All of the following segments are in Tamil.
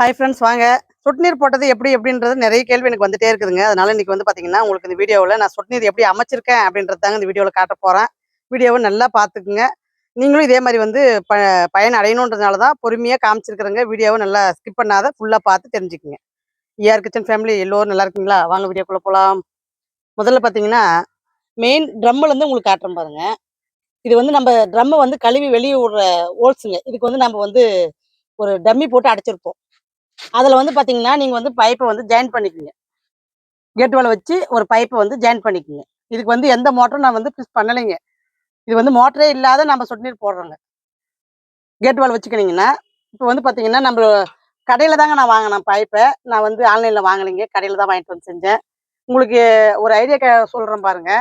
ஹாய் ஃப்ரெண்ட்ஸ், வாங்க. சொட்டு நீர் போட்டது எப்படின்றது நிறைய கேள்வி எனக்கு வந்துட்டே இருக்குதுங்க. அதனால இன்னைக்கு பார்த்தீங்கன்னா, உங்களுக்கு இந்த வீடியோவில் நான் சொட்டு நீர் எப்படி அமைச்சிருக்கேன் அப்படின்றது தாங்க இந்த வீடியோவில் காட்ட போகிறேன். வீடியோவை நல்லா பார்த்துக்குங்க. நீங்களும் இதே மாதிரி ப பயன் அடையணுன்றதுனால தான் பொறுமையாக காமிச்சிருக்கிறேங்க. வீடியோவை நல்லா ஸ்கிப் பண்ணாத ஃபுல்லாக பார்த்து தெரிஞ்சுக்குங்க. ஏஆர் கிச்சன் ஃபேமிலி எல்லோரும் நல்லா இருக்கீங்களா? வாங்க வீடியோக்குள்ளே போகலாம். முதல்ல பார்த்தீங்கன்னா, மெயின் ட்ரம்மிலேருந்து உங்களுக்கு காட்டுறேன் பாருங்க. இது நம்ம ட்ரம்மை கழுவி வெளியே விடுற ஹோல்ஸுங்க. இதுக்கு நம்ம ஒரு டம்மி போட்டு அடைச்சிருப்போம். அதில் பார்த்தீங்கன்னா, நீங்கள் பைப்பை ஜாயின் பண்ணிக்கோங்க. கேட் வால் வச்சு ஒரு பைப்பை ஜாயின் பண்ணிக்கோங்க. இதுக்கு எந்த மோட்டரும் நான் ஃபிக்ஸ் பண்ணலைங்க. இது மோட்டரே இல்லாத நம்ம சொட்டு நீர் போடுறோங்க. கேட் வால் வச்சுக்கினீங்கன்னா, இப்போ பார்த்தீங்கன்னா, நம்ம கடையில் தாங்க நான் வாங்கினேன் பைப்பை. நான் ஆன்லைனில் வாங்கலைங்க, கடையில் தான் வாங்கிட்டு செஞ்சேன். உங்களுக்கு ஒரு ஐடியா சொல்கிறேன் பாருங்க.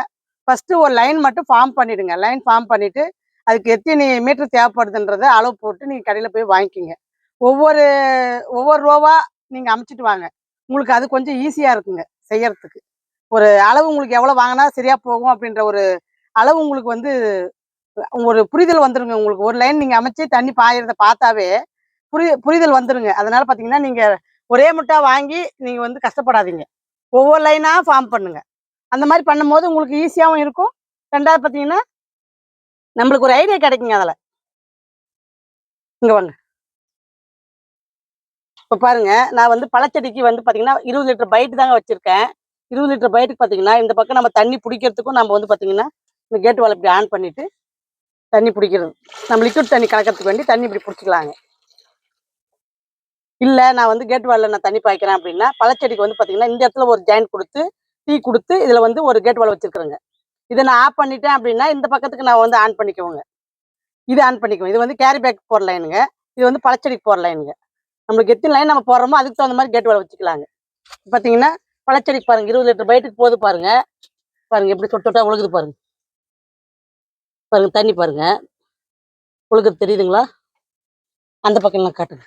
ஃபஸ்ட்டு ஒரு லைன் மட்டும் ஃபார்ம் பண்ணிவிடுங்க. லைன் ஃபார்ம் பண்ணிவிட்டு அதுக்கு எத்தனை மீட்டர் தேவைப்படுதுன்றதை அளவு போட்டு நீங்கள் கடையில் போய் வாங்கிக்கிங்க. ஒவ்வொரு ஒவ்வொரு ரோவா நீங்கள் அமைச்சிட்டு வாங்க. உங்களுக்கு அது கொஞ்சம் ஈஸியாக இருக்குங்க செய்யறதுக்கு. ஒரு அளவு உங்களுக்கு எவ்வளோ வாங்கினா சரியாக போகும் அப்படின்ற ஒரு அளவு உங்களுக்கு ஒரு புரிதல் வந்துருங்க. உங்களுக்கு ஒரு லைன் நீங்கள் அமைச்சு தண்ணி பாயறத பார்த்தாவே புரிதல் வந்துருங்க. அதனால பார்த்தீங்கன்னா, நீங்கள் ஒரே முட்டா வாங்கி நீங்கள் கஷ்டப்படாதீங்க. ஒவ்வொரு லைனாக ஃபார்ம் பண்ணுங்க. அந்த மாதிரி பண்ணும்போது உங்களுக்கு ஈஸியாகவும் இருக்கும். ரெண்டாவது பார்த்தீங்கன்னா, நம்மளுக்கு ஒரு ஐடியா கிடைக்குங்க. அதில் இங்கே வாங்க. இப்போ பாருங்க, நான் பழச்செடிக்கு பார்த்தீங்கன்னா 20 லிட்டர் பைட்டு தாங்க வச்சிருக்கேன். 20 லிட்டர் பைட்டுக்கு பார்த்தீங்கன்னா, இந்த பக்கம் நம்ம தண்ணி பிடிக்கிறதுக்கும் நம்ம பார்த்தீங்கன்னா, இந்த கேட் வால் இப்படி ஆன் பண்ணிட்டு தண்ணி பிடிக்கிறது. நம்ம லிக்விட் தண்ணி கலக்கிறதுக்கு வேண்டி தண்ணி இப்படி பிடிச்சிக்கலாங்க. இல்லை நான் கேட் வாலில் நான் தண்ணி பாய்க்கிறேன் அப்படின்னா, பழச்செடிக்கு பார்த்தீங்கன்னா, இந்த இடத்துல ஒரு ஜாயின் கொடுத்து டீ கொடுத்து இதில் ஒரு கேட் வால் வச்சிருக்கிறேங்க. இதை நான் ஆஃப் பண்ணிட்டேன் அப்படின்னா, இந்த பக்கத்துக்கு நான் ஆன் பண்ணிக்குவோங்க. இது ஆன் பண்ணிக்குவோம். இது கேரி பேக் போகிற லைனுங்க. இது பழச்செடிக்கு போகிற லைனுங்க. நம்மளுக்கு எத்தனை லைன் நம்ம போடுறோமோ அதுக்கு தகுந்த மாதிரி கேட் வால் வச்சுக்கலாங்க. பார்த்தீங்கன்னா, பழச்செடிக்கு பாருங்க 20 லிட்டர் பைட்டுக்கு போது பாருங்க. பாருங்க எப்படி சொட்டு சொட்டா ஒழுகுது பாருங்க. பாருங்க தண்ணி பாருங்க ஒழுகுது தெரியுதுங்களா? அந்த பக்கம்லாம் காட்டுங்க.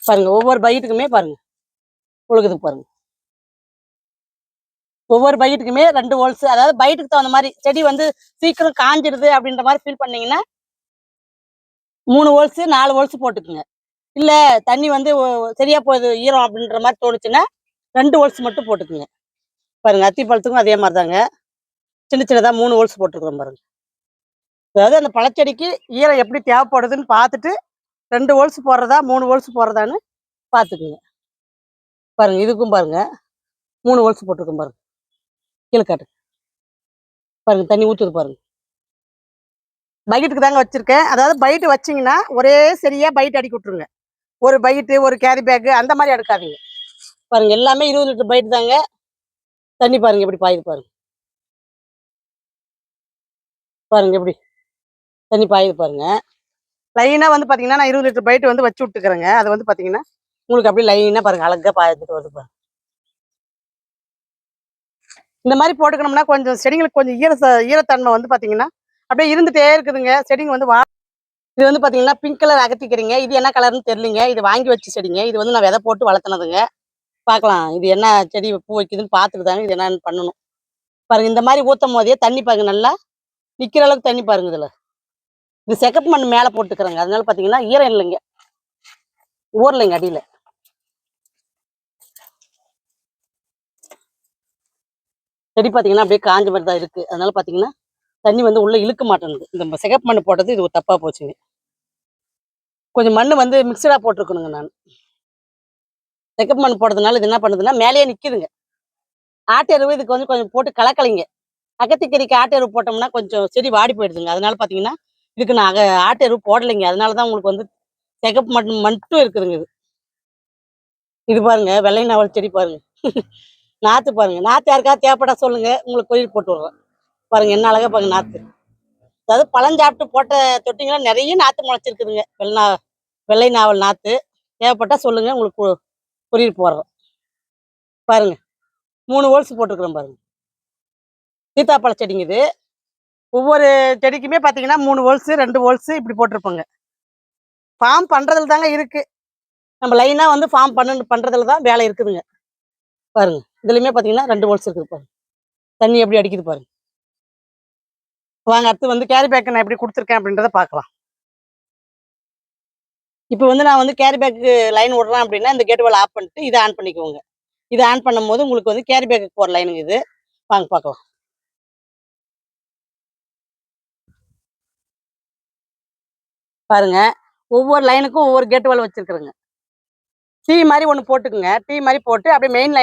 பாருங்க ஒவ்வொரு பைட்டுக்குமே பாருங்க ஒழுகுது பாருங்க. ஒவ்வொரு பைட்டுக்குமே 2 ஹோல்ஸ். அதாவது பைட்டுக்கு தகுந்த மாதிரி செடி சீக்கிரம் காஞ்சிடுது அப்படின்ற மாதிரி ஃபீல் பண்ணீங்கன்னா 3 ஹோல்ஸ் 4 ஹோல்ஸ் போட்டுக்குங்க. இல்ல தண்ணி சரியா போகுது ஈரம் அப்படின்ற மாதிரி தோணுச்சுன்னா 2 ஹோல்ஸ் மட்டும் போட்டுக்குங்க. பாருங்க அத்தி பழத்துக்கும் அதே மாதிரி தாங்க. சின்ன சின்னதா 3 ஹோல்ஸ் போட்டுக்கிறோம் பாருங்க. அதாவது அந்த பழச்செடிக்கு ஈரம் எப்படி தேவைப்படுதுன்னு பார்த்துட்டு 2 ஹோல்ஸ் போடுறதா 3 ஹோல்ஸ் போடுறதான்னு பார்த்துக்குங்க. பாருங்க இதுக்கும் பாருங்க 3 ஹோல்ஸ் போட்டுருக்கோம் பாருங்க. கீழே காட்டு பாருங்க தண்ணி ஊற்றுது பாருங்க. பைட்டுக்கு தாங்க வச்சிருக்கேன். அதாவது பைட்டு வச்சிங்கன்னா ஒரே சரியா பைட் அடிக்க விட்டுருங்க. ஒரு பைட்டு ஒரு கேரி பேக்கு அந்த மாதிரி எடுக்காதீங்க. பாருங்க எல்லாமே 20 லிட்டர் பைட் தாங்க. தண்ணி பாருங்க எப்படி பாயுது பாருங்க. பாருங்க எப்படி தண்ணி பாயுது பாருங்க. லைனா பாத்தீங்கன்னா நான் 20 லிட்டர் பைட் வச்சு விட்டுக்கிறேங்க. அது பாத்தீங்கன்னா உங்களுக்கு அப்படியே லைனா பாருங்க அழகா பாய்ச்சிட்டு வருது பாருங்க. இந்த மாதிரி போட்டுக்கணும்னா கொஞ்சம் செடிங்களுக்கு கொஞ்சம் ஈரத்தன்மை பாத்தீங்கன்னா அப்படியே இருந்துட்டே இருக்குதுங்க. செடிங்க இது பாத்தீங்கன்னா பிங்க் கலர் அகத்திக்கிறீங்க. இது என்ன கலர்னு தெரியலீங்க. இது வாங்கி வச்சு செடிங்க. இது நான் விதை போட்டு வளர்த்துனதுங்க. பார்க்கலாம் இது என்ன செடி பூ வைக்குதுன்னு பார்த்துட்டு தாங்க இது என்னன்னு பண்ணணும். பாருங்க இந்த மாதிரி ஊற்றும் போதே தண்ணி பாருங்க நல்லா நிற்கிற அளவுக்கு தண்ணி பாருங்க. இதில் இது செக்கப் மண் மேலே போட்டுக்கிறேங்க. அதனால பார்த்தீங்கன்னா ஈரம் இல்லைங்க, ஊரலைங்க அடியில். செடி பார்த்தீங்கன்னா அப்படியே காஞ்ச மாதிரி தான் இருக்குது. அதனால பார்த்தீங்கன்னா தண்ணி உள்ளே இழுக்க மாட்டேங்குது. இந்த செக்கப் மண் போட்டது இது ஒரு தப்பாக போச்சுங்க. கொஞ்சம் மண் மிக்சடாக போட்டிருக்கணுங்க. நான் செக்கப் மண் போடுறதுனால இது என்ன பண்ணுதுன்னா மேலேயே நிற்கிதுங்க. ஆட்டெருவு இதுக்கு கொஞ்சம் போட்டு கலக்கலைங்க. அகத்திக்கறிக்கு ஆட்டெருவு போட்டோம்னா கொஞ்சம் செடி வாடி போயிடுதுங்க. அதனால பார்த்தீங்கன்னா இதுக்கு நான் ஆட்டெருவு போடலைங்க. அதனால தான் உங்களுக்கு செகப்பு மட்டும் இருக்குதுங்க. இது பாருங்க வெள்ளை நாவல் செடி பாருங்க. நாற்று பாருங்க. நாற்று யாருக்காவது தேவைப்படா சொல்லுங்க, உங்களுக்கு கோயில் போட்டு விடுறேன். பாருங்க என்ன அழகா பாருங்க நாற்று. அதாவது பழம் சாப்பிட்டு போட்ட தொட்டிங்கன்னா நிறைய நாற்று முளைச்சிருக்குதுங்க. வெள்ளை நாவல் நாற்று தேவைப்பட்டா சொல்லுங்க, உங்களுக்கு கொரியர் போடுறோம். பாருங்க 3 ஹோல்ஸ் போட்டுக்கிறோம் பாருங்க. சீத்தாப்பழ செடிங்க இது. ஒவ்வொரு செடிக்குமே பார்த்தீங்கன்னா 3 ஹோல்ஸ் 2 ஹோல்ஸ் இப்படி போட்டிருப்போங்க. ஃபார்ம் பண்ணுறதுல தாங்க இருக்கு. நம்ம லைனாக ஃபார்ம் பண்ணுறதுல தான் வேலை இருக்குதுங்க. பாருங்க இதுலையுமே பார்த்தீங்கன்னா 2 ஹோல்ஸ் இருக்குது பாருங்க. தண்ணி எப்படி அடிக்குது பாருங்க. வாங்க அடுத்து கேரி பேக் நான் எப்படி கொடுத்துருக்கேன் அப்படின்றத பார்க்கலாம். இப்போ வந்து நான் வந்து கேரி பேக்கு லைன் விடுறேன் அப்படின்னா இந்த கேட் வால் ஆஃப் பண்ணிட்டு இதை ஆன் பண்ணிக்கோங்க. இதை ஆன் பண்ணும்போது உங்களுக்கு வந்து கேரி பேக்குக்கு போகிற லைனுங்க இது. வாங்க பார்க்கலாம். பாருங்க, ஒவ்வொரு லைனுக்கும் ஒவ்வொரு கேட் வால் வச்சிருக்கிறேங்க. டீ மாதிரி ஒன்று போட்டுக்குங்க. டீ மாதிரி போட்டு அப்படியே மெயின்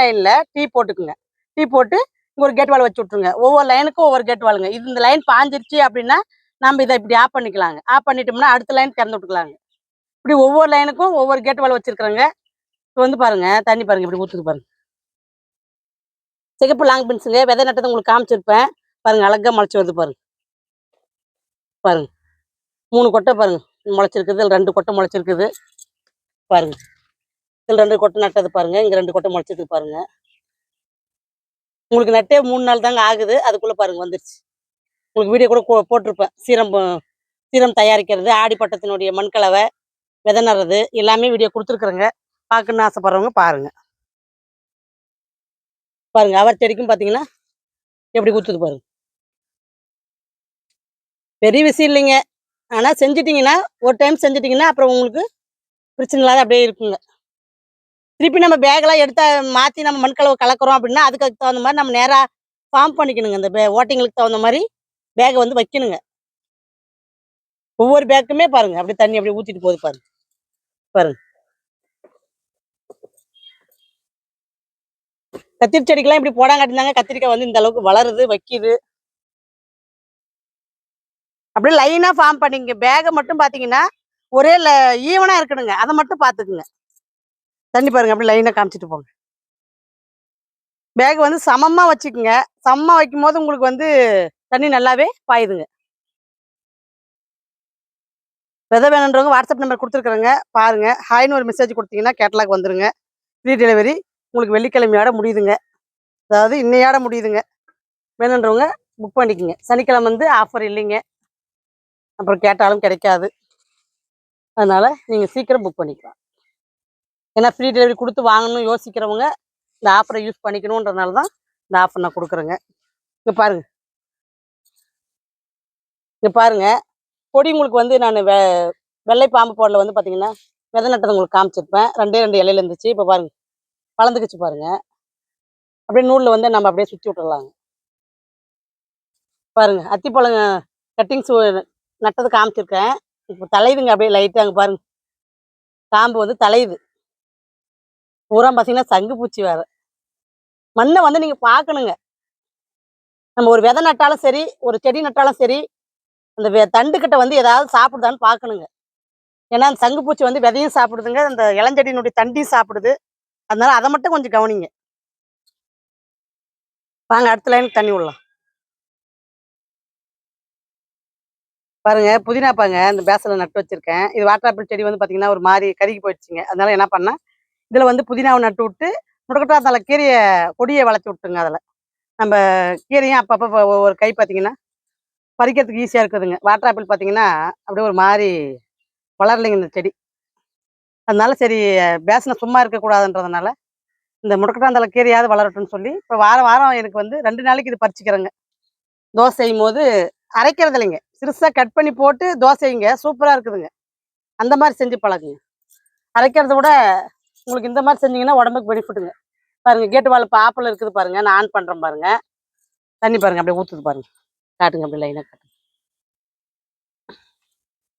லைனில் டீ போட்டுக்குங்க. டீ போட்டு இங்கே ஒரு கேட் வால் வச்சு விட்ருங்க. ஒவ்வொரு லைனுக்கும் ஒவ்வொரு கேட் வாலுங்க. இது இந்த லைன் பாஞ்சிருச்சு அப்படின்னா நம்ம இதை இப்படி ஆஃப் பண்ணிக்கலாங்க. ஆஃப் பண்ணிட்டோம்னா அடுத்த லைன் திறந்து விட்டுக்கலாங்க. இப்படி ஒவ்வொரு லைனுக்கும் ஒவ்வொரு கேட் வால் வச்சிருக்கிறேங்க. இப்போ வந்து பாருங்க, தண்ணி பாருங்க இப்படி ஊற்றுது பாருங்க. சிகப்பு லாங் பீன்ஸுங்க, விதை நட்டதை உங்களுக்கு காமிச்சிருப்பேன் பாருங்க. அழகா முளைச்சி வருது பாருங்க. பாருங்க, 3 கொட்டை பாருங்க முளைச்சிருக்குது. இதில் 2 கொட்டை முளைச்சிருக்குது பாருங்க. இதில் 2 கொட்டை நட்டது பாருங்க. இங்கே 2 கொட்டை முளைச்சிருக்கு பாருங்க. உங்களுக்கு நட்டே 3 நாள் தாங்க ஆகுது. அதுக்குள்ள பாருங்க வந்துருச்சு. உங்களுக்கு வீடியோ கூட போட்டிருப்பேன். சீரம் தயாரிக்கிறது, ஆடிப்பட்டத்தினுடைய மண்கலவை, விதை நடுறது எல்லாமே வீடியோ கொடுத்துருக்குறேங்க. பார்க்கணுன்னு ஆசைப்படுறவங்க பாருங்க. பாருங்க, அவர் செடிக்கும் பார்த்தீங்கன்னா எப்படி குத்துது பாருங்க. பெரிய விஷயம் இல்லைங்க. ஆனால் செஞ்சிட்டிங்கன்னா, ஒரு டைம் செஞ்சிட்டிங்கன்னா அப்புறம் உங்களுக்கு பிரச்சனை இல்லாத அப்படியே இருக்குங்க. திருப்பி நம்ம பேக்கெல்லாம் எடுத்து மாற்றி நம்ம மண்கலவை கலக்கிறோம் அப்படின்னா அதுக்கு தகுந்த மாதிரி நம்ம நேராக ஃபார்ம் பண்ணிக்கணுங்க. அந்த ஓட்டைங்களுக்கு தகுந்த மாதிரி பேக்கை வந்து வைக்கணுங்க. ஒவ்வொரு பேக்குமே பாருங்க அப்படி தண்ணி அப்படியே ஊற்றிட்டு போகுது பாருங்க. பாருங்க, கத்திரி செடிக்கெல்லாம் இப்படி போடாங்காட்டினாங்க கத்திரிக்காய் வந்து இந்த அளவுக்கு வளருது, வைக்குது. அப்படியே லைனா ஃபார்ம் பண்ணிங்க. பேகை மட்டும் பாத்தீங்கன்னா ஒரே ஈவனா இருக்கணுங்க. அதை மட்டும் பாத்துக்குங்க. தண்ணி பாருங்க அப்படி லைனா காமிச்சிட்டு போங்க. பேக் வந்து சமமா வச்சுக்குங்க. சமமா வைக்கும் போது உங்களுக்கு வந்து தண்ணி நல்லாவே பாயுதுங்க. விதை வேணுன்றவங்க வாட்ஸ்அப் நம்பர் கொடுத்துருக்குறேங்க. பாருங்க, ஹாய்னு ஒரு மெசேஜ் கொடுத்தீங்கன்னா கேட்டலாக் வந்துருங்க. ஃப்ரீ டெலிவரி உங்களுக்கு வெள்ளிக்கிழமையோட முடியுதுங்க. அதாவது இன்னையோட முடியுதுங்க. வேணுன்றவங்க புக் பண்ணிக்கோங்க. சனிக்கிழமை வந்து ஆஃபர் இல்லைங்க. அப்புறம் கேட்டாலும் கிடைக்காது. அதனால நீங்க சீக்கிரம் புக் பண்ணிக்கலாம். ஏன்னா ஃப்ரீ டெலிவரி கொடுத்து வாங்கணும்னு யோசிக்கிறவங்க இந்த ஆஃபரை யூஸ் பண்ணிக்கணுன்றதுனால தான் இந்த ஆஃபர் நான் கொடுக்குறேங்க. இங்கே பாருங்க, இங்கே பாருங்க, கொடி உங்களுக்கு வந்து நான் வெள்ளை பாம்பு போடல வந்து பார்த்தீங்கன்னா விதை நட்டதை உங்களுக்கு காமிச்சிருப்பேன். 2 இலையில இருந்துச்சு. இப்போ பாருங்க வளர்ந்துக்குச்சு பாருங்க. அப்படியே நூலில் வந்து நம்ம அப்படியே சுற்றி விட்டுடலாங்க. பாருங்க, அத்திப்பழம் கட்டிங்ஸ் நட்டது காமிச்சிருக்கேன். இப்போ தலையுதுங்க அப்படியே லைட்டாக. அங்கே பாருங்க, காம்பு வந்து தலையுது. பூரா பார்த்தீங்கன்னா சங்கு பூச்சி வேற. மண்ணை வந்து நீங்க பார்க்கணுங்க. நம்ம ஒரு விதை நட்டாலும் சரி, ஒரு செடி நட்டாலும் சரி, அந்த தண்டுக்கிட்ட வந்து ஏதாவது சாப்பிடுதான்னு பார்க்கணுங்க. ஏன்னா அந்த சங்கு பூச்சி வந்து விதையும் சாப்பிடுதுங்க, அந்த இளஞ்செடியினுடைய தண்டையும் சாப்பிடுது. அதனால அதை மட்டும் கொஞ்சம் கவனிங்க. வாங்க அடுத்த லைனுக்கு தண்ணி விடலாம். பாருங்க, புதினாப்பாங்க இந்த பேசல நட்டு வச்சிருக்கேன். இது வாட்டர் ஆப்பிள் செடி வந்து பார்த்தீங்கன்னா ஒரு மாதிரி கருகி போயிடுச்சுங்க. அதனால என்ன பண்ணேன், இதில் வந்து புதினாவை நட்டு விட்டு முடக்கட்டாத்தால கீரையை கொடியை வளர்த்து விட்டுங்க. அதில் நம்ம கீரையும் அப்பப்போ ஒவ்வொரு கை பார்த்தீங்கன்னா பறிக்கிறதுக்கு ஈஸியாக இருக்குதுங்க. வாட்டர் ஆப்பிள் பார்த்தீங்கன்னா அப்படியே ஒரு மாதிரி வளரலைங்க இந்த செடி. அதனால சரி, பேசனை சும்மா இருக்கக்கூடாதுன்றதுனால இந்த முடக்கட்டாந்தலை கீரையாவது வளரட்டும்னு சொல்லி இப்போ வாரம் வாரம் எனக்கு வந்து 2 நாளைக்கு இது பறிச்சுக்கிறேங்க. தோசை செய்யும் போது அரைக்கிறது இல்லைங்க, சிறுசாக கட் பண்ணி போட்டு தோசைங்க சூப்பராக இருக்குதுங்க. அந்த மாதிரி செஞ்சு பழகுங்க. அரைக்கிறத விட உங்களுக்கு இந்த மாதிரி செஞ்சீங்கன்னா உடம்புக்கு பெனிஃபிட்டுங்க. பாருங்க, கேட்டு வாழை இப்போ ஆப்பிள் இருக்குது பாருங்க. நான் ஆன் பண்ணுறேன் பாருங்க. தண்ணி பாருங்க அப்படியே ஊற்றுது பாருங்க. காட்டுங்க அப்படி லைனாக காட்டுங்க.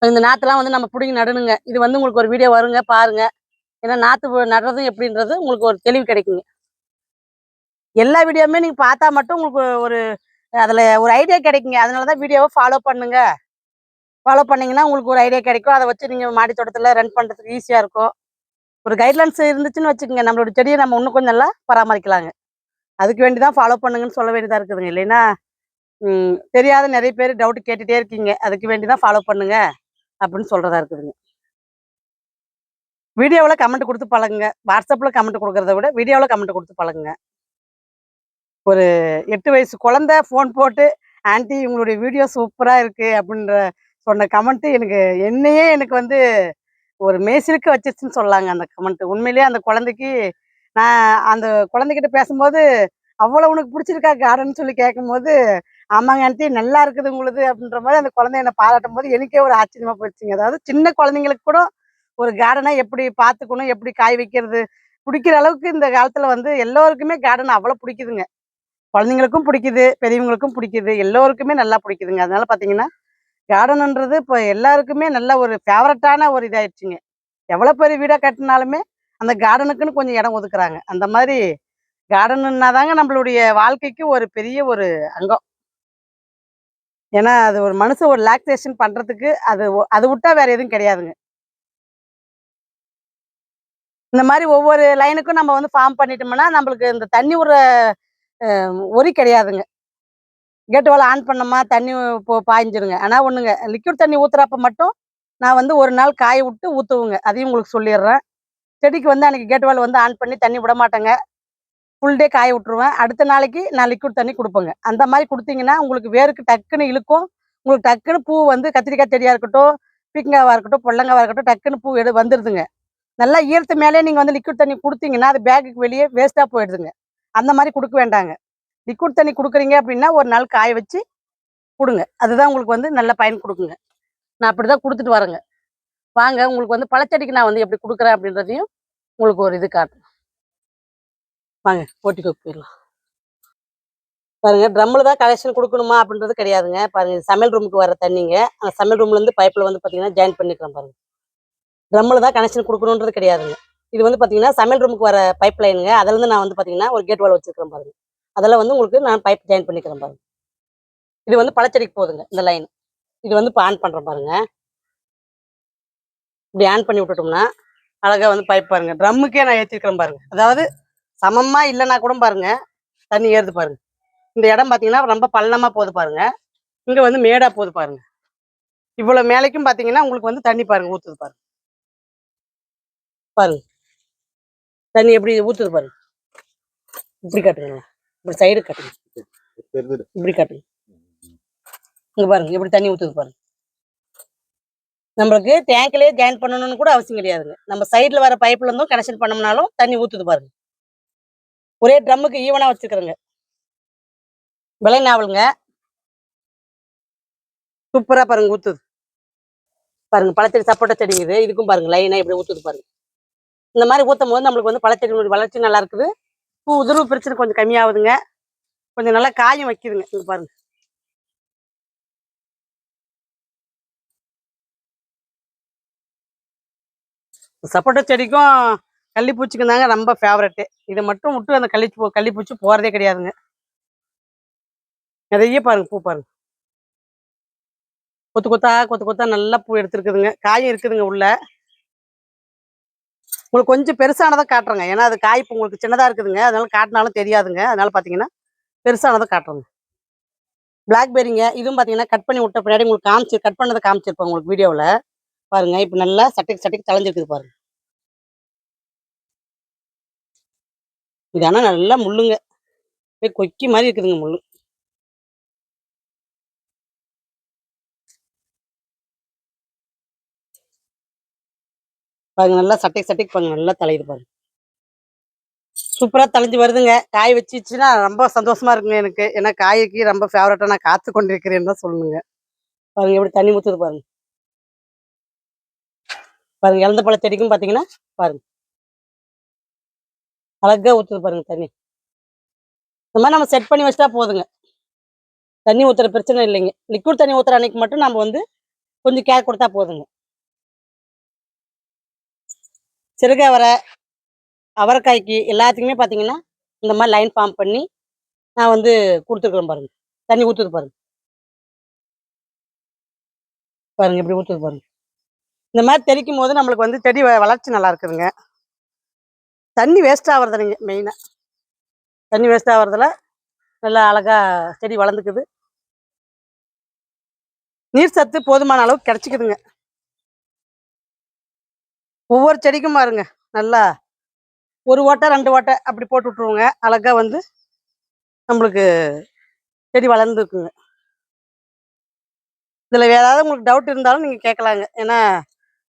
இந்த நாற்றுலாம் வந்து நம்ம பிடிங்கி நடணுங்க. இது வந்து உங்களுக்கு ஒரு வீடியோ வருங்க பாருங்க. ஏன்னா நாற்று நடுறதும் எப்படின்றது உங்களுக்கு ஒரு தெளிவு கிடைக்குங்க. எல்லா வீடியோவுமே நீங்க பார்த்தா மட்டும் உங்களுக்கு ஒரு அதில் ஒரு ஐடியா கிடைக்குங்க. அதனால தான் வீடியோவை ஃபாலோ பண்ணுங்க. ஃபாலோ பண்ணீங்கன்னா உங்களுக்கு ஒரு ஐடியா கிடைக்கும். அதை வச்சு நீங்கள் மாடி தோட்டத்தில் ரன் பண்ணுறதுக்கு ஈஸியாக இருக்கும். ஒரு கைட்லைன்ஸ் இருந்துச்சுன்னு வச்சுக்கோங்க, நம்மளோட செடியை நம்ம இன்னும் கொஞ்சம் நல்லா பராமரிக்கலாங்க. அதுக்கு வேண்டி தான் ஃபாலோ பண்ணுங்கன்னு சொல்ல வேண்டியதாக இருக்குதுங்க. இல்லைன்னா தெரியாத நிறைய பேர் டவுட் கேட்டுகிட்டே இருக்கீங்க. அதுக்கு வேண்டி தான் ஃபாலோ பண்ணுங்க அப்படின்னு சொல்கிறதா இருக்குதுங்க. வீடியோவில் கமெண்ட் கொடுத்து பழகுங்க. வாட்ஸ்அப்பில் கமெண்ட் கொடுக்குறத விட வீடியோவில் கமெண்ட் கொடுத்து பழகுங்க. ஒரு 8 வயசு குழந்தை ஃபோன் போட்டு ஆன்ட்டி உங்களுடைய வீடியோ சூப்பராக இருக்குது அப்படின்ற சொன்ன கமெண்ட்டு எனக்கு வந்து ஒரு மேய்சிலுக்கு வச்சிருச்சுன்னு சொல்லலாங்க. அந்த கமெண்ட் உண்மையிலேயே அந்த குழந்தைக்கு நான் அந்த குழந்தைகிட்ட பேசும்போது அவ்வளோ உனக்கு பிடிச்சிருக்கா கார்டன் சொல்லி கேட்கும்போது ஆமாங்க ஆன்ட்டி நல்லா இருக்குது உங்களுது அப்படின்ற மாதிரி அந்த குழந்தை என்னை பாராட்டும் போது எனக்கே ஒரு ஆச்சரியமா போயிடுச்சுங்க. அதாவது சின்ன குழந்தைங்களுக்கு கூட ஒரு கார்டனை எப்படி பார்த்துக்கணும், எப்படி காய் வைக்கிறது, பிடிக்கிற அளவுக்கு இந்த காலத்துல வந்து எல்லோருக்குமே கார்டன் அவ்வளோ பிடிக்குதுங்க. குழந்தைங்களுக்கும் பிடிக்குது, பெரியவங்களுக்கும் பிடிக்குது, எல்லோருக்குமே நல்லா பிடிக்குதுங்க. அதனால பார்த்தீங்கன்னா, கார்டனுன்றது இப்ப எல்லாருக்குமே நல்ல ஒரு ஃபேவரட்டான ஒரு இதாயிடுச்சுங்க. எவ்வளோ பெரிய வீடா கட்டினாலுமே, அந்த கார்டனுக்குன்னு கொஞ்சம் இடம் ஒதுக்குறாங்க. அந்த மாரி கார்டனுன்னா தாங்க நம்மளுடைய வாழ்க்கைக்கு ஒரு பெரிய ஒரு அங்கம். ஏன்னா, அது ஒரு மனுஷன் ஒரு ரிலாக்சேஷன் பண்றதுக்கு அது விட்டா வேற எதுவும் கிடையாதுங்க. இந்த மாரி ஒவ்வொரு லைனுக்கும் நம்ம வந்து ஃபார்ம் பண்ணிட்டோம்னா, நம்மளுக்கு இந்த தண்ணி விடுற ஒரி கிடையாதுங்க. கேட் வால்வ் ஆன் பண்ணோமா, தண்ணி பாய்ஞ்சிருங்க. ஆனா ஒண்ணுங்க, லிக்விட் தண்ணி ஊத்துறப்ப மட்டும் நான் வந்து ஒரு நாள் காய விட்டு ஊத்துவேங்க. அதையும் உங்களுக்கு சொல்லிர்றேன். செடிக்கு வந்து அன்னைக்கு கேட் வால்வ் வந்து ஆன் பண்ணி தண்ணி விட மாட்டேங்க. ஃபுல் டே காய விட்டுருவேன். அடுத்த நாளைக்கு நான் லிக்விட் தண்ணி குடுப்பேங்க. அந்த மாரி குடுத்தீங்கன்னா, உங்களுக்கு வேருக்கு டக்குன்னு இழுக்கும். உங்களுக்கு டக்குன்னு பூ வந்து கத்திரிக்காய் செடியா இருக்கட்டும், பீர்க்கங்காவா இருக்கட்டும், பொடலங்காவா இருக்கட்டும், டக்குன்னு பூ வந்துருதுங்க. நல்லா ஈரத்து மேலயே நீங்க வந்து லிக்விட் தண்ணி குடுத்தீங்கன்னா, அது பேக்குக்கு வெளியே வேஸ்ட்டா போயிடுதுங்க. அந்த மாரி குடுக்க வேண்டாங்க. லிக்விட் தண்ணி குடுக்குறீங்க அப்படின்னா, ஒரு நாள் காய வச்சு குடுங்க. அதுதான் உங்களுக்கு வந்து நல்ல பயன் குடுக்குங்க. நான் அப்படிதான் குடுத்துட்டு வரேங்க. வாங்க உங்களுக்கு வந்து பழச்செடிக்கு நான் வந்து எப்படி குடுக்குறேன் அப்படின்றதையும் உங்களுக்கு ஒரு இது காட்டுறேன். வாங்க போர்ட்டிகோக்கு போயிரலாம். பாருங்க ட்ரம்ல தான் கனெக்ஷன் குடுக்கணுமா அப்படின்றது கிடையாதுங்க. பாருங்க இது சமையல் ரூமுக்கு வர தண்ணீங்க. அந்த சமையல் ரூம்லேருந்து பைப்ல வந்து பார்த்தீங்கன்னா, ஜாயின் பண்ணிக்கிறேன் பாருங்க. ட்ரம்ல தான் கனெக்ஷன் குடுக்கணுன்றது கிடையாதுங்க. இது வந்து பார்த்தீங்கன்னா, சமையல் ரூமுக்கு வர பைப் லைனுங்க. அதுலேருந்து நான் வந்து பார்த்தீங்கன்னா, ஒரு கேட் வால் வச்சிருக்கிறேன் பாருங்க. அதெல்லாம் வந்து உங்களுக்கு நான் பைப் ஜாயின் பண்ணிக்கிறேன் பாருங்க. இது வந்து பழச்செடிக்கு போகுதுங்க இந்த லைன். இது வந்து இப்ப ஆன் பண்றேன் பாருங்க. இப்படி ஆன் பண்ணி விட்டுட்டோம்னா, அழகா வந்து பைப் பாருங்க. ட்ரம்முக்கே நான் ஏத்திருக்கிறேன் பாருங்க. அதாவது சமமா இல்லன்னா கூட பாருங்க, தண்ணி ஏறுது பாருங்க. இந்த இடம் பார்த்தீங்கன்னா, ரொம்ப பள்ளமா போகுது பாருங்க. இங்க வந்து மேடா போகுது பாருங்க. இவ்வளோ மேலைக்கும் பார்த்தீங்கன்னா, உங்களுக்கு வந்து தண்ணி பாருங்க ஊத்துது பாருங்க. பாருங்க. தண்ணி எப்படி ஊத்துது பாருங்க. இப்படி காட்டுங்க. இப்படி சைடு காட்டுங்க. இப்படி காட்டுங்க. இங்க பாருங்க எப்படி தண்ணி ஊத்துது பாருங்க. நம்மளுக்கு டேங்க்லயே ஜாயின் பண்ணணும்னு கூட அவசியம் கிடையாதுங்க. நம்ம சைடுல வர பைப்ல இருந்தும் கனெக்ஷன் பண்ணோம்னாலும் தண்ணி ஊத்துது பாருங்க. ஒரே ட்ரம்முக்கு ஈவனா வச்சுக்கிறேங்க. விலை நாவலுங்க. சூப்பரா பாருங்க ஊத்துது. பாருங்க பழச்செடி சப்போட்டா செடிங்குது. இதுக்கும் பாருங்க லைனா எப்படி ஊத்துது பாருங்க. இந்த மாதிரி ஊத்தும்போது நம்மளுக்கு வந்து பழச்செடியோட வளர்ச்சி நல்லா இருக்குது. பூ உதிர்வு பிரச்சனை கொஞ்சம் கம்மியாகுதுங்க. கொஞ்சம் நல்லா காயும் வைக்குதுங்க. இங்க பாருங்க. சப்போட்டா செடிக்கும் கள்ளிப்பூச்சிக்கும் தாங்க ரொம்ப ஃபேவரட்டு. இதை மட்டும் விட்டு அந்த கள்ளிப்பூச்சி போறதே கிடையாதுங்க. நிறைய பாருங்க பூ பாருங்க. கொத்து கொத்தா கொத்து கொத்தா நல்லா பூ எடுத்துருக்குதுங்க. காயும் இருக்குதுங்க உள்ள. உங்களுக்கு கொஞ்சம் பெருசானதை காட்டுறேங்க. ஏன்னா அது காய் இப்போ உங்களுக்கு சின்னதா இருக்குதுங்க. அதனால காட்டினாலும் தெரியாதுங்க. அதனால பார்த்தீங்கன்னா பெருசானதை காட்டுறேங்க. பிளாக்பெரிங்க. இதுவும் பார்த்தீங்கன்னா கட் பண்ணி விட்ட பின்னாடி உங்களுக்கு கட் பண்ணதை காமிச்சிருப்பேன் உங்களுக்கு வீடியோவில். பாருங்க இப்போ நல்லா சட்டைக்கு சட்டைக்கு தளைஞ்சிருக்குது பாருங்க. இது ஆனால் நல்லா முள்ளுங்க. அப்படியே கொக்கி மாதிரி இருக்குதுங்க முள்ளு. பாருங்க நல்லா சட்டைக்கு சட்டைக்கு பாருங்க நல்லா தலையுது பாருங்க. சூப்பரா தளைஞ்சு வருதுங்க. காய் வச்சிச்சுன்னா ரொம்ப சந்தோஷமா இருக்குங்க எனக்கு. ஏன்னா காய்க்கு ரொம்ப ஃபேவரட்டா நான் காத்து கொண்டிருக்கிறேன்னு தான் சொல்லணுங்க. பாருங்க எப்படி தண்ணி ஊத்துது பாருங்க. பாருங்க இலந்த பழ செடிக்கும் பார்த்தீங்கன்னா பாருங்க அழகா ஊத்துது பாருங்க தண்ணி. இந்த மாதிரி நம்ம செட் பண்ணி வச்சுட்டா போதுங்க. தண்ணி ஊத்துற பிரச்சனை இல்லைங்க. லிக்விட் தண்ணி ஊத்துற அன்னைக்கு மட்டும் நம்ம வந்து கொஞ்சம் கேர் கொடுத்தா போதுங்க. சிறுகவரை, அவரைக்காய்க்கு எல்லாத்துக்குமே பார்த்தீங்கன்னா, இந்த மாதிரி லைன் ஃபார்ம் பண்ணி நான் வந்து குடுத்துருக்குறேன் பாருங்க. தண்ணி ஊத்துது பாருங்க. பாருங்க எப்படி ஊத்துது பாருங்க. இந்த மாதிரி தெளிக்கும்போது நம்மளுக்கு வந்து செடி வளர்ச்சி நல்லா இருக்குதுங்க. தண்ணி வேஸ்ட் ஆவறது இல்லைங்க மெயினா. தண்ணி வேஸ்ட் ஆவறதில்ல. நல்லா அழகா செடி வளர்ந்துக்குது. நீர் சத்து போதுமான அளவுக்கு கிடைச்சிக்குதுங்க. ஒவ்வொரு செடிக்கும் பாருங்க. நல்லா 1 ஓட்டை, 2 ஓட்டை அப்படி போட்டு விட்டுருவோங்க. அழகா வந்து நம்மளுக்கு செடி வளர்ந்துருக்குங்க. இதில வேற ஏதாவது உங்களுக்கு டவுட் இருந்தாலும் நீங்க கேட்கலாங்க. ஏன்னா,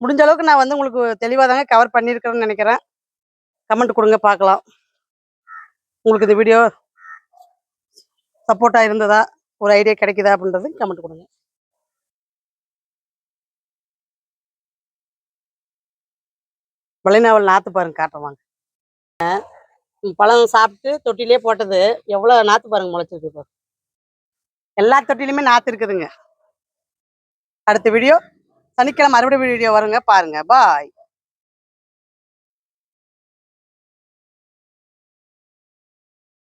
முடிஞ்ச அளவுக்கு நான் வந்து உங்களுக்கு தெளிவா தாங்க கவர் பண்ணியிருக்கிறேன்னு நெனைக்கிறேன். கமெண்ட் குடுங்க பார்க்கலாம். உங்களுக்கு இந்த வீடியோ சப்போர்ட்டா இருந்ததா? ஒரு ஐடியா கிடைக்குதா? அப்படின்றது கமெண்ட் குடுங்க. பழையநாவல் நாத்து பாருங்க, காட்டுவாங்க. பழம் சாப்பிட்டு தொட்டிலே போட்டது எவ்வளவு நாத்து பாருங்க முளைச்சிருக்கு பாருங்க. எல்லா தொட்டிலுமே நாத்து இருக்குதுங்க. அடுத்த வீடியோ சனிக்கிழமை மறுபடியும் வீடியோ வருங்க, பாருங்க. பாய்.